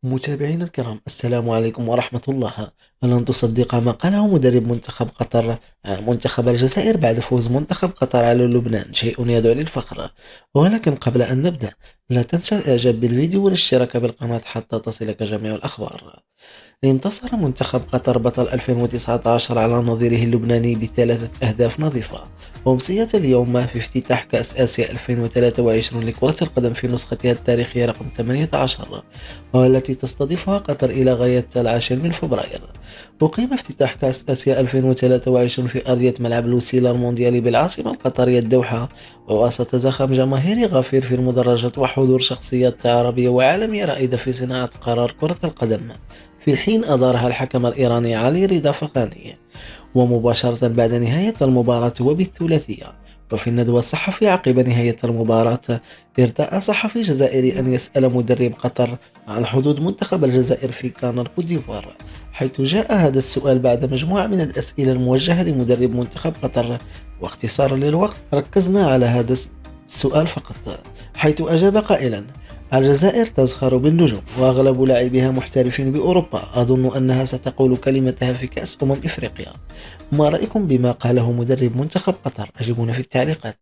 متابعينا الكرام، السلام عليكم ورحمة الله. ألن تصدق ما قاله مدرب منتخب قطر عن منتخب الجزائر بعد فوز منتخب قطر على لبنان؟ شيء يدعو للفخر. ولكن قبل أن نبدأ، لا تنسى الإعجاب بالفيديو والاشتراك بالقناة حتى تصلك جميع الأخبار. انتصر منتخب قطر بطل 2019 على نظيره اللبناني بثلاثة أهداف نظيفة أمسية اليوم في افتتاح كأس آسيا 2023 لكرة القدم في نسختها التاريخية رقم 18، والتي تستضيفها قطر إلى غاية 10 من فبراير. أقيم افتتاح كأس آسيا 2023 في أرضية ملعب لوسيلا المونديالي بالعاصمة القطرية الدوحة، ووسط زخم جماهيري غفير في المدرجات وحضور شخصيات عربية وعالمية رائدة في صناعة قرار كرة القدم، في حين أدارها الحكم الإيراني علي رضا فقاني. ومباشرة بعد نهاية المباراة وبالثلاثية، وفي الندوة الصحفي عقب نهاية المباراة، ارتأى صحفي جزائري أن يسأل مدرب قطر عن حظوظ منتخب الجزائر في كان كوت ديفوار، حيث جاء هذا السؤال بعد مجموعة من الأسئلة الموجهة لمدرب منتخب قطر. واختصارا للوقت، ركزنا على هذا السؤال فقط، حيث أجاب قائلا: الجزائر تزخر بالنجوم، وأغلب لاعبيها محترفين بأوروبا. أظن أنها ستقول كلمتها في كأس أمم إفريقيا. ما رأيكم بما قاله مدرب منتخب قطر؟ أجيبونا في التعليقات.